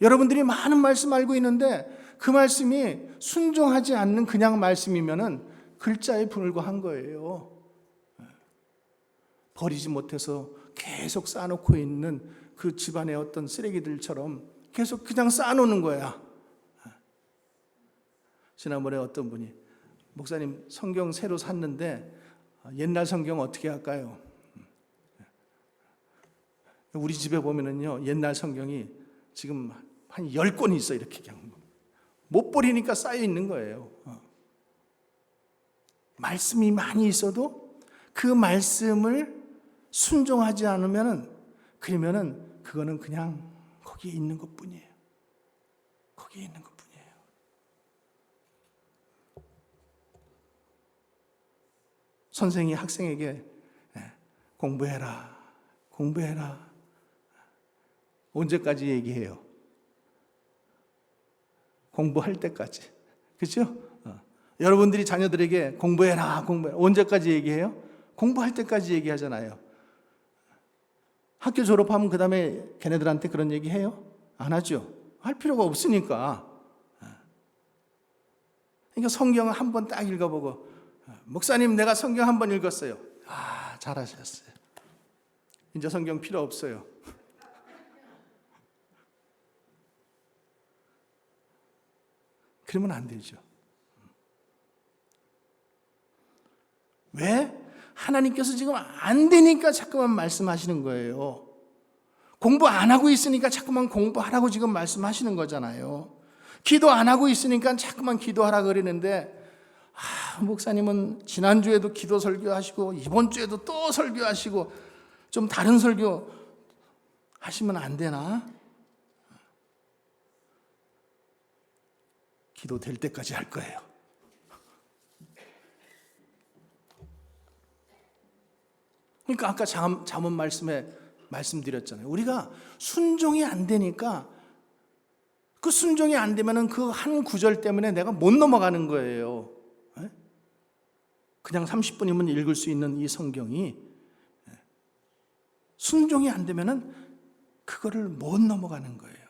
여러분들이 많은 말씀 알고 있는데 그 말씀이 순종하지 않는 그냥 말씀이면은 글자에 불과한 거예요. 버리지 못해서 계속 쌓아놓고 있는 그 집안의 어떤 쓰레기들처럼 계속 그냥 쌓아놓는 거야. 지난번에 어떤 분이 목사님 성경 새로 샀는데 옛날 성경 어떻게 할까요? 우리 집에 보면은요 옛날 성경이 지금 한 10권이 있어. 이렇게 그냥 못 버리니까 쌓여 있는 거예요. 말씀이 많이 있어도 그 말씀을 순종하지 않으면은 그러면은 그거는 그냥 거기에 있는 것뿐이에요. 거기에 있는 것뿐이에요. 선생이 학생에게 공부해라. 언제까지 얘기해요? 공부할 때까지. 그렇죠? 여러분들이 자녀들에게 공부해라. 언제까지 얘기해요? 공부할 때까지 얘기하잖아요. 학교 졸업하면 그 다음에 걔네들한테 그런 얘기 해요? 안 하죠. 할 필요가 없으니까. 그러니까 성경을 한 번 딱 읽어보고 목사님 내가 성경 한 번 읽었어요. 잘하셨어요. 이제 성경 필요 없어요. 그러면 안 되죠. 왜? 하나님께서 지금 안 되니까 자꾸만 말씀하시는 거예요. 공부 안 하고 있으니까 자꾸만 공부하라고 지금 말씀하시는 거잖아요. 기도 안 하고 있으니까 자꾸만 기도하라 그러는데 목사님은 지난주에도 기도 설교하시고 이번 주에도 또 설교하시고 좀 다른 설교 하시면 안 되나? 기도 될 때까지 할 거예요. 그러니까 아까 잠언 말씀에 말씀드렸잖아요. 우리가 순종이 안 되니까 그 순종이 안 되면은 그 한 구절 때문에 내가 못 넘어가는 거예요. 그냥 30분이면 읽을 수 있는 이 성경이 순종이 안 되면은 그거를 못 넘어가는 거예요.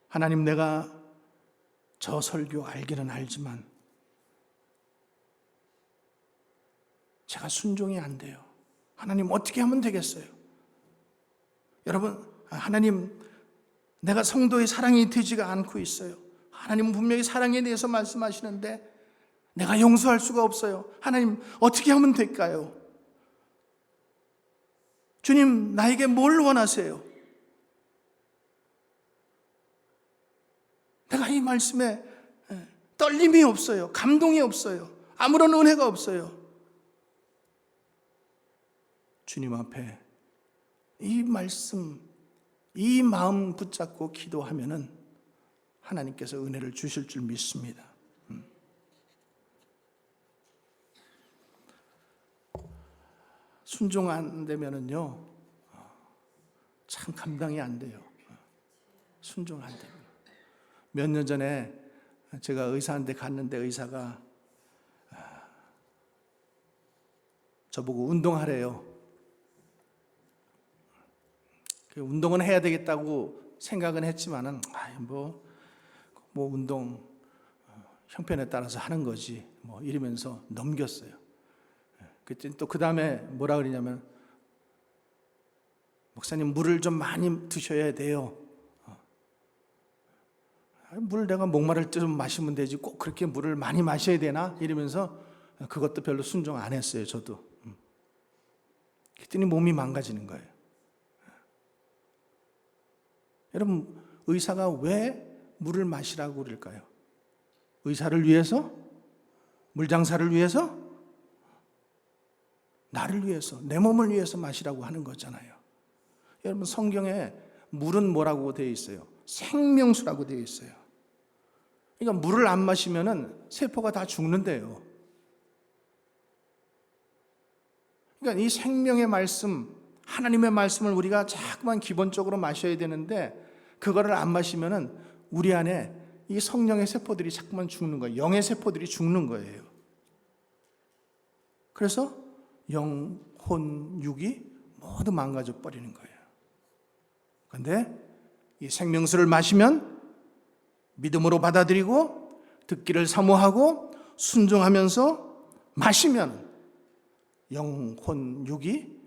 하나님, 내가 저 설교 알기는 알지만 제가 순종이 안 돼요. 하나님 어떻게 하면 되겠어요? 여러분, 하나님 내가 성도의 사랑이 되지가 않고 있어요. 하나님 분명히 사랑에 대해서 말씀하시는데 내가 용서할 수가 없어요. 하나님 어떻게 하면 될까요? 주님 나에게 뭘 원하세요? 내가 이 말씀에 떨림이 없어요. 감동이 없어요. 아무런 은혜가 없어요. 주님 앞에 이 말씀, 이 마음 붙잡고 기도하면은 하나님께서 은혜를 주실 줄 믿습니다. 순종 안 되면은요, 참 감당이 안 돼요. 순종 안 되면. 몇 년 전에 제가 의사한테 갔는데 의사가 저보고 운동하래요. 운동은 해야 되겠다고 생각은 했지만은 뭐 운동 형편에 따라서 하는 거지 뭐 이러면서 넘겼어요. 그때 또 그 다음에 뭐라 그러냐면 목사님 물을 좀 많이 드셔야 돼요. 물 내가 목마를 때 좀 마시면 되지 꼭 그렇게 물을 많이 마셔야 되나? 이러면서 그것도 별로 순종 안 했어요, 저도. 그랬더니 몸이 망가지는 거예요. 여러분, 의사가 왜 물을 마시라고 그럴까요? 의사를 위해서? 물장사를 위해서? 나를 위해서, 내 몸을 위해서 마시라고 하는 거잖아요. 여러분, 성경에 물은 뭐라고 되어 있어요? 생명수라고 되어 있어요. 그러니까 물을 안 마시면은 세포가 다 죽는데요. 그러니까 이 생명의 말씀, 하나님의 말씀을 우리가 자꾸만 기본적으로 마셔야 되는데 그거를 안 마시면은 우리 안에 이 성령의 세포들이 자꾸만 죽는 거예요. 영의 세포들이 죽는 거예요. 그래서 영, 혼, 육이 모두 망가져 버리는 거예요. 그런데 이 생명수를 마시면 믿음으로 받아들이고 듣기를 사모하고 순종하면서 마시면 영, 혼, 육이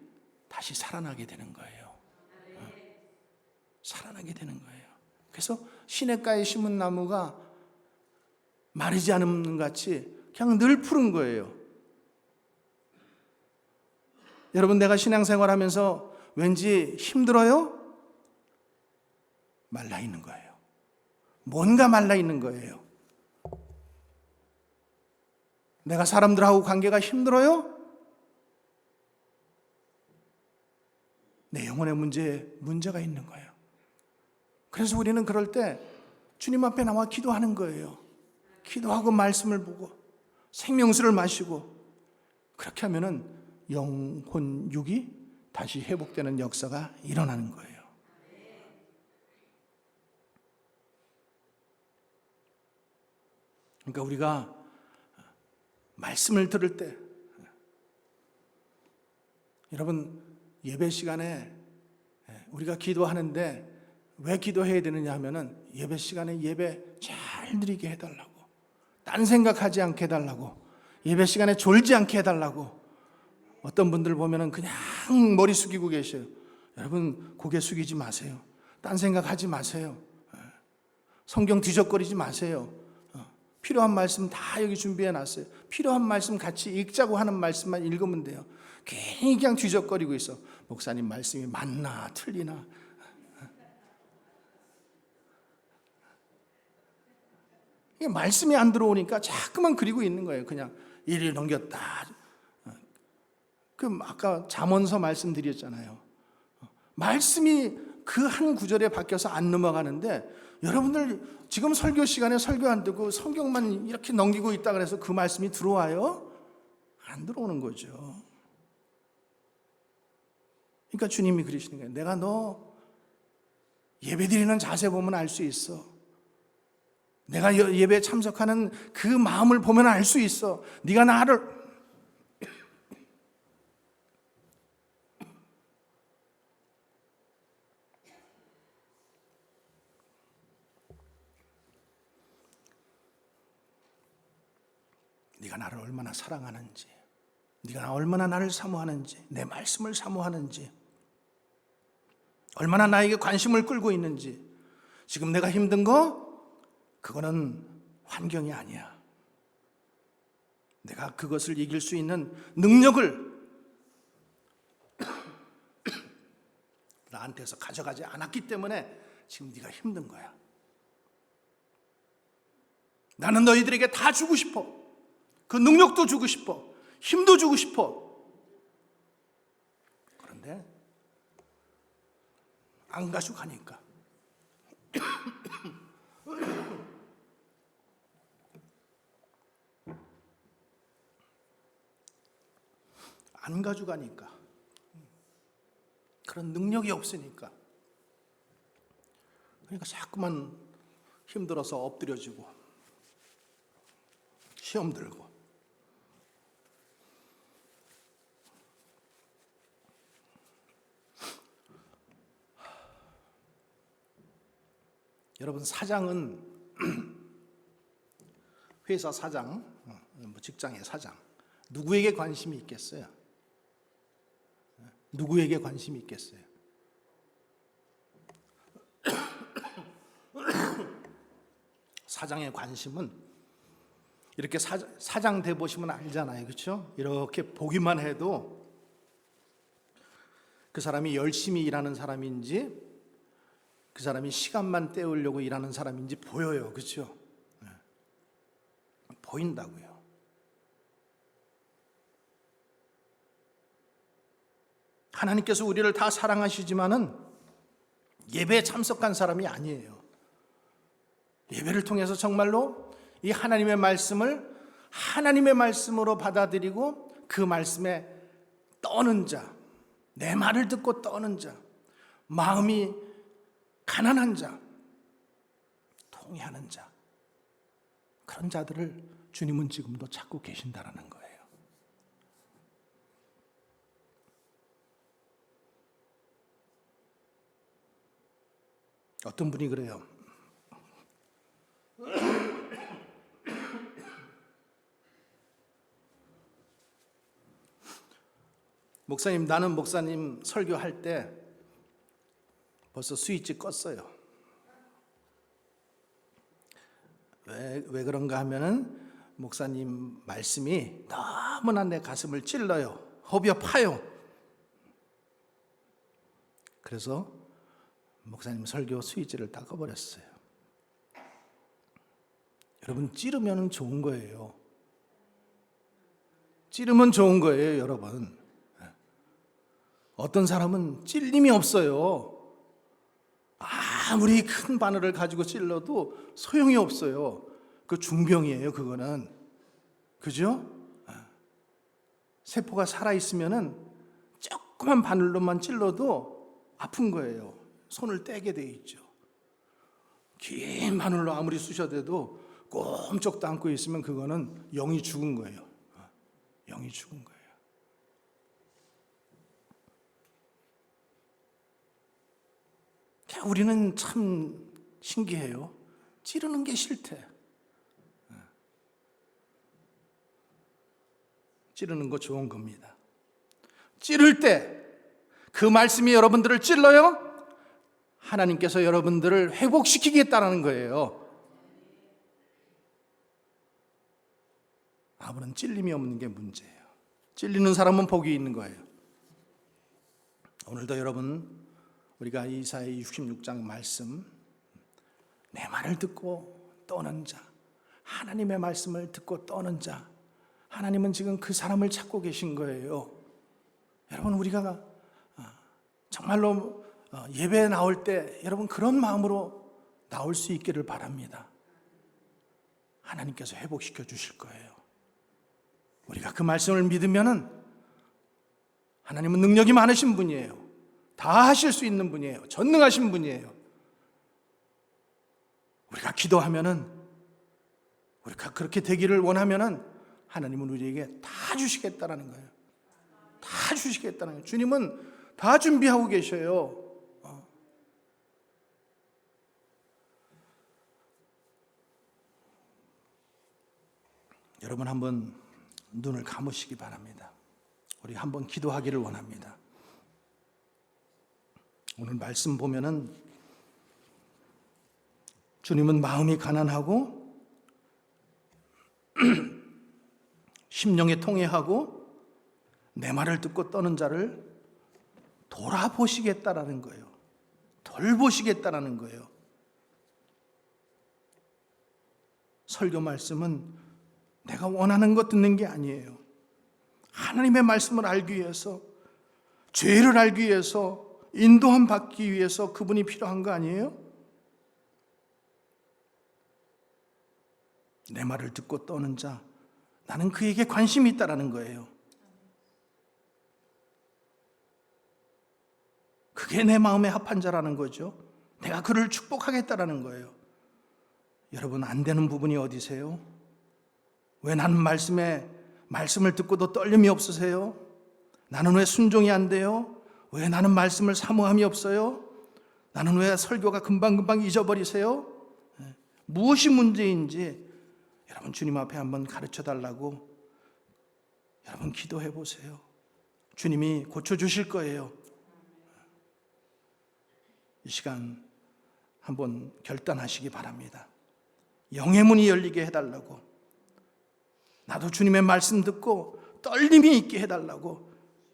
다시 살아나게 되는 거예요. 살아나게 되는 거예요. 그래서 시냇가에 심은 나무가 마르지 않음 같이 그냥 늘 푸른 거예요. 여러분, 내가 신앙생활하면서 왠지 힘들어요? 말라 있는 거예요. 뭔가 말라 있는 거예요. 내가 사람들하고 관계가 힘들어요? 내 영혼의 문제가 있는 거예요. 그래서 우리는 그럴 때 주님 앞에 나와 기도하는 거예요. 기도하고 말씀을 보고 생명수를 마시고 그렇게 하면은 영혼, 육이 다시 회복되는 역사가 일어나는 거예요. 그러니까 우리가 말씀을 들을 때 여러분 예배 시간에 우리가 기도하는데 왜 기도해야 되느냐 하면은 예배 시간에 예배 잘 드리게 해달라고, 딴 생각하지 않게 해달라고, 예배 시간에 졸지 않게 해달라고. 어떤 분들 보면은 그냥 머리 숙이고 계셔요. 여러분 고개 숙이지 마세요. 딴 생각하지 마세요. 성경 뒤적거리지 마세요. 필요한 말씀 다 여기 준비해 놨어요. 필요한 말씀 같이 읽자고 하는 말씀만 읽으면 돼요. 괜히 그냥 뒤적거리고 있어. 목사님 말씀이 맞나 틀리나. 이게 말씀이 안 들어오니까 자꾸만 그리고 있는 거예요. 그냥 일일 넘겼다. 그 아까 잠언서 말씀드렸잖아요. 말씀이 그 한 구절에 바뀌어서 안 넘어가는데 여러분들 지금 설교 시간에 설교 안 듣고 성경만 이렇게 넘기고 있다 그래서 그 말씀이 들어와요? 안 들어오는 거죠. 그러니까 주님이 그러시는 거예요. 내가 너 예배 드리는 자세 보면 알 수 있어. 내가 예배에 참석하는 그 마음을 보면 알 수 있어. 네가 나를 네가 나를 얼마나 사랑하는지, 네가 얼마나 나를 사모하는지, 내 말씀을 사모하는지, 얼마나 나에게 관심을 끌고 있는지. 지금 내가 힘든 거 그거는 환경이 아니야. 내가 그것을 이길 수 있는 능력을 나한테서 가져가지 않았기 때문에 지금 네가 힘든 거야. 나는 너희들에게 다 주고 싶어. 그 능력도 주고 싶어. 힘도 주고 싶어. 그런데 안 가져가니까 안 가져가니까 그런 능력이 없으니까 그러니까 자꾸만 힘들어서 엎드려지고 시험 들고. 여러분 사장은 회사 사장, 직장의 사장 누구에게 관심이 있겠어요? 누구에게 관심이 있겠어요? 사장의 관심은 이렇게 사장 돼 보시면 알잖아요, 그렇죠? 이렇게 보기만 해도 그 사람이 열심히 일하는 사람인지 그 사람이 시간만 때우려고 일하는 사람인지 보여요, 그렇죠? 보인다고요. 하나님께서 우리를 다 사랑하시지만은 예배에 참석한 사람이 아니에요. 예배를 통해서 정말로 이 하나님의 말씀을 하나님의 말씀으로 받아들이고 그 말씀에 떠는 자, 내 말을 듣고 떠는 자, 마음이 가난한 자, 통회하는 자, 그런 자들을 주님은 지금도 찾고 계신다라는 거예요. 어떤 분이 그래요. 목사님, 나는 목사님 설교할 때 벌써 스위치 껐어요. 왜 그런가 하면은 목사님 말씀이 너무나 내 가슴을 찔러요. 허비어 파요. 그래서 목사님 설교 스위치를 다 꺼버렸어요. 여러분, 찌르면 좋은 거예요. 찌르면 좋은 거예요, 여러분. 어떤 사람은 찔림이 없어요. 아무리 큰 바늘을 가지고 찔러도 소용이 없어요. 그 중병이에요, 그거는. 그죠? 세포가 살아있으면은 조그만 바늘로만 찔러도 아픈 거예요. 손을 떼게 돼 있죠. 긴 바늘로 아무리 쑤셔대도 꼼짝도 않고 있으면 그거는 영이 죽은 거예요. 영이 죽은 거예요. 우리는 참 신기해요. 찌르는 게 싫대. 찌르는 거 좋은 겁니다. 찌를 때 그 말씀이 여러분들을 찔러요? 하나님께서 여러분들을 회복시키겠다는 거예요. 아무런 찔림이 없는 게 문제예요. 찔리는 사람은 복이 있는 거예요. 오늘도 여러분, 우리가 이사야 66장 말씀, 내 말을 듣고 떠는 자, 하나님의 말씀을 듣고 떠는 자, 하나님은 지금 그 사람을 찾고 계신 거예요. 여러분, 우리가 정말로 예배에 나올 때 여러분 그런 마음으로 나올 수 있기를 바랍니다. 하나님께서 회복시켜 주실 거예요. 우리가 그 말씀을 믿으면은 하나님은 능력이 많으신 분이에요. 다 하실 수 있는 분이에요. 전능하신 분이에요. 우리가 기도하면은, 우리가 그렇게 되기를 원하면은 하나님은 우리에게 다 주시겠다라는 거예요. 다 주시겠다는 거예요. 주님은 다 준비하고 계셔요. 여러분 한번 눈을 감으시기 바랍니다. 우리 한번 기도하기를 원합니다. 오늘 말씀 보면은 주님은 마음이 가난하고 심령에 통회하고 내 말을 듣고 떠는 자를 돌아보시겠다라는 거예요. 돌보시겠다라는 거예요. 설교 말씀은 내가 원하는 것 듣는 게 아니에요. 하나님의 말씀을 알기 위해서, 죄를 알기 위해서, 인도함 받기 위해서 그분이 필요한 거 아니에요? 내 말을 듣고 떠는 자, 나는 그에게 관심이 있다라는 거예요. 그게 내 마음에 합한 자라는 거죠. 내가 그를 축복하겠다라는 거예요. 여러분, 안 되는 부분이 어디세요? 왜 나는 말씀을 듣고도 떨림이 없으세요? 나는 왜 순종이 안 돼요? 왜 나는 말씀을 사모함이 없어요? 나는 왜 설교가 금방금방 잊어버리세요? 무엇이 문제인지 여러분 주님 앞에 한번 가르쳐 달라고 여러분 기도해 보세요. 주님이 고쳐주실 거예요. 이 시간 한번 결단하시기 바랍니다. 영의 문이 열리게 해달라고, 나도 주님의 말씀 듣고 떨림이 있게 해달라고,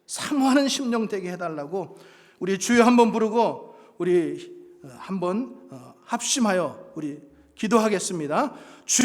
사모하는 심령 되게 해달라고 우리 주여 한번 부르고 우리 한번 합심하여 우리 기도하겠습니다.